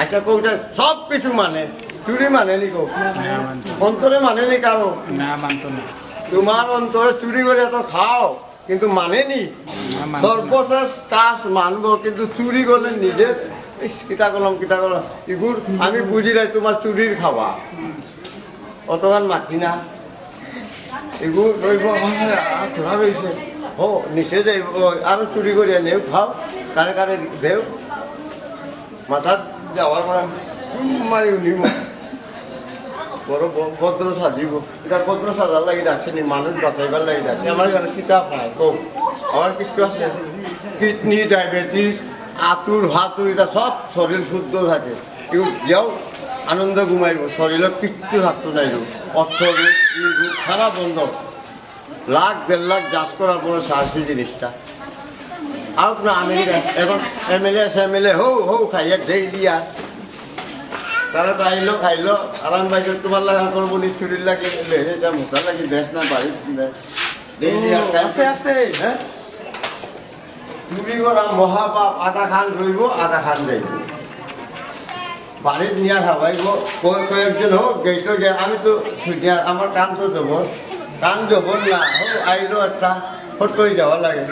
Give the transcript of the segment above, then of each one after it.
আচ্ছা কোনটা সব কিছু মানে চুরি মানে নি কো অন্তরে মানে নি কারো না মানতো না তোমার অন্তরে চুরি করে তো খাও কিন্তু মানে নি সর্বশেষ কাজ মানবো কিন্তু চুরি করলে নিজে কিতা করলাম ইগুর আমি বুঝি নাই তোমার চুরির খাওয়া অতগান মাতি না এগুলো রইব তোরা রয়েছে ও নিচে যাইব আরো চুরি করিয়া নেও খাও কারে কারে দেও মাথা যাওয়ার পরে মারি নিব বড় ভদ্র সাজিব এটা ভদ্র সাজার লাগি ডাকছে নি মানুষ বাঁচাইবার লাগি ডাকছে আমার এখানে কিতাব নাই কৌ আমার কিচ্ছু আছে কিডনি ডায়াবেটিস আতুর হাতুর এটা সব শরীর শুদ্ধ থাকে কেউ যেও আনন্দ ঘুমাইব শরীরের কিচ্ছু থাকতো নাই অর্থরূপ ই রূপ সারা বন্ধ লাখ দেড় লাখ চাষ করার পরে সাহসী জিনিসটা আর না আমেরিকা এখন এমএলএ হৌ খাইয়া ডেইলি আর তারা তো আইলো খাইলো আরাম বাইকে তোমার লাগা করবো নি চুরির লাগে এটা মোটা লাগি বেশ না বাড়ি ডেইলি আছে হ্যাঁ চুরি করা মহাপাপ আধা খান রইব আধা খান যাইব বাড়ির নিয়ে খাওয়াইব কয়েকজন হোক গেইটো গে আমি তো আমার কান তো দেবো কান দেবো না হোক আইলো একটা ফট করে যাওয়া লাগে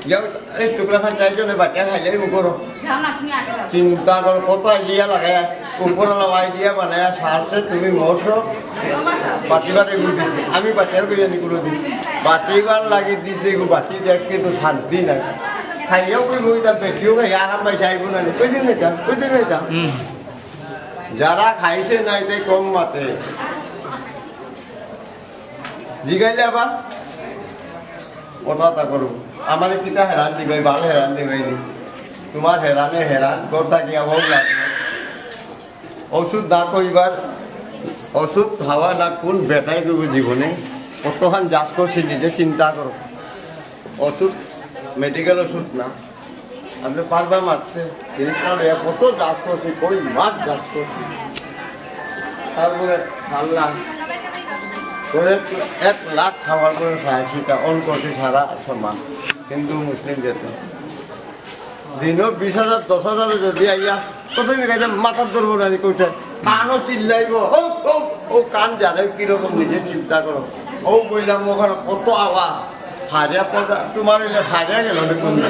যাও এই টুকরা খান চাইজনে বাটিয়া খাইলে মু করো চিন্তা করো কত আইডিয়া লাগায় উপরওয়ালা আইডিয়া বানায় সারছে তুমি মরছো বাটিবার এগুলো দিছি আমি বাটিয়ার বিরিয়ানি করে দিছি বাটিবার লাগি দিছে এগুলো বাটি দেখে তো শান্তি নাই খাইয়াও কইব এটা বেটিও খাই আরাম পাই চাইব না কইদিন এটা যারা খাইছে নাই তাই কম মাতে জিগাইলে আবার কথা করবো আমার কিতা হেরান দিবে ভালো হেরান দিবে তোমার হেরানে হেরান কথা কি আমার লাগবে ওষুধ না কইবার ওষুধ খাওয়া না কোন বেটাই করব জীবনে কতখান যাচ করছি নিজে চিন্তা করো ওষুধ মেডিকেল ওষুধ না আপনি পারবা মারতে জিনিসটা কত যাচ করছি কই মাছ যাচ করছি তারপরে আল্লাহ 1 লাখ খাওয়ার পরে সাহায্যটা অন করছি সারা সমান হিন্দু মুসলিম যেতে দিনও 20,000 10,000 যদি আইয়া প্রথমে গাইতে মাথার ধরবো না কইটা কানও চিল্লাইব ও কান জানে কিরকম নিজে চিন্তা করো ও বললাম ওখানে কত আওয়াজ হারিয়া পদা তোমার হারিয়া গেল দেখুন না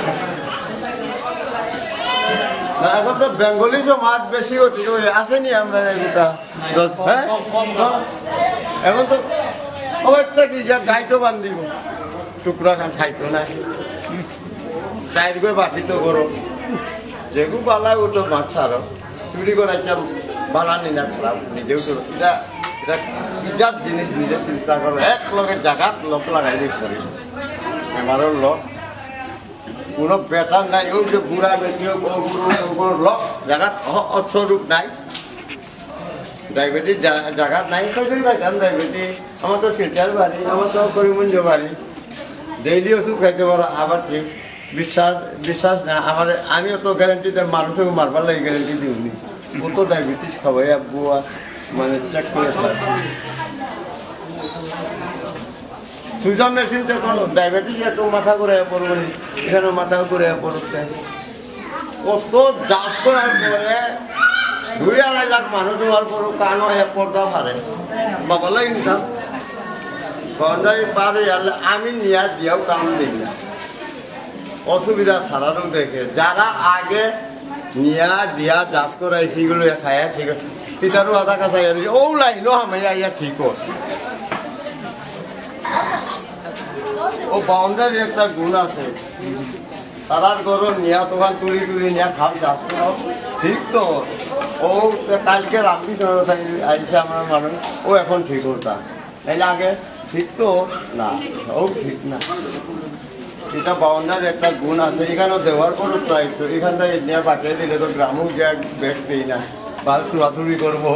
এখন তো বেঙ্গলি সমাজ বেশি হচ্ছে আসেনি আমরা এগুলা হ্যাঁ এখন তো অবস্থা কি যা গাইতো বান্ধিব টুকরা খান খাইতো না চাইর করে বাটি তো করো যেগু বালা ওটা মাছ ছাড়ো চুরি করে একটা বানানি না খারাপ নিজেও তো এটা এটা ইজাত জিনিস নিজে চিন্তা করো এক লগে জায়গাত লোক লাগাই দিস করি বেমারের লোক কোনো বেটার নাই ওই যে বুড়া বেটি হোক লোক জায়গাত অস্বরূপ নাই ডায়াবেটিস জায়গা নাই কোথায় পাইতাম ডায়াবেটিস আমার তো শিলচার বাড়ি আমার তো করিমগঞ্জ বাড়ি ডেইলি ওষুধ খাইতে পারো আবার ঠিক বিশ্বাস না আমার আমিও তো গ্যারেন্টি দেয় মানুষকে মারবার লাগে গ্যারেন্টি দিইনি ও তো ডায়াবেটিস খাওয়াই বুয়া মানে চেক করে সুইজার মেশিন চেক করো ডায়াবেটিস এত মাথা করে পড়বো এখানে মাথা করে পড়তে কত যাচ করার পরে 2-2.5 লাখ মানুষ হওয়ার পরও কানও এক পর্দা পারে বাবা লাগে নিতাম বাউন্ডারি পার হয়ে গেলে আমি নিয়ে দিয়েও কাম দিই না অসুবিধা ছাড়ারও দেখে যারা আগে নিয়া দিয়া চাষ করাই সেগুলো খায় ঠিক আছে পিতারও আধা কাছা ও লাইনও হামাইয়া ইয়া ঠিক ও বাউন্ডারি একটা গুণ আছে তারার গরম নিয়া তোমার তুলি নিয়া খাও চাষ করাও ঠিক তো ও কালকে রামদি আইসে আমার মানুষ ও এখন ঠিক হতা নাইলে আগে ঠিক তো না ও ঠিক না এটা বাউন্ডারি একটা গুণ আছে এখানেও দেওয়ার পরও তো আইসো এখান থেকে নিয়ে পাঠিয়ে দিলে তো গ্রামও গিয়ে বেশ দিই না ভাল তুলাতুলি করবো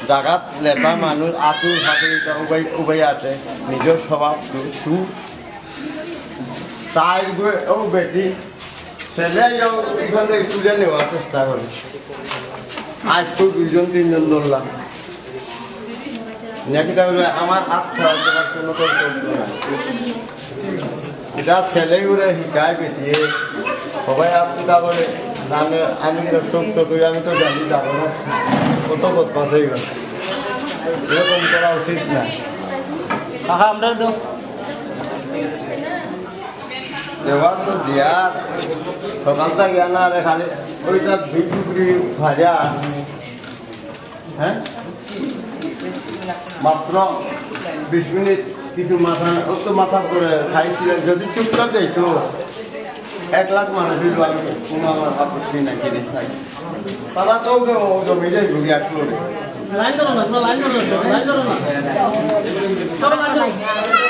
জাগাত লেটা মানুষ আতুর হাতুর উবাই আছে নিজের স্বভাব তু তাই ও বেটি ছেলে এখান থেকে তুলে নেওয়ার চেষ্টা করে আজ তো 2-3 ধরলাম নাকি তাহলে আমার হাত খাওয়া দেওয়ার জন্য করতো না এটা ছেলেগুলো শিকায় বেটিয়ে সবাই আপনি বলে জানে আমি চোখ তো তুই আমি তো জানি যাবো না কত বদমাস হয়ে গেল এরকম করা উচিত না কাকা আমরা তো এবার তো দেয়ার সকালটা জ্ঞান আরে খালি ওইটা দুই টুকরি ভাজা হ্যাঁ মাত্র 20 মিনিট কিছু মাথা ও তো মাথা করে খাইছিলেন যদি চুপচাপ দেয় তো 1 লাখ মানুষ হইল আমি কোনো আমার আপত্তি না জিনিস নাই তারা তো জমি যাই ঘুরি আসলো লাইন ধরো না লাইন ধরো না লাইন ধরো না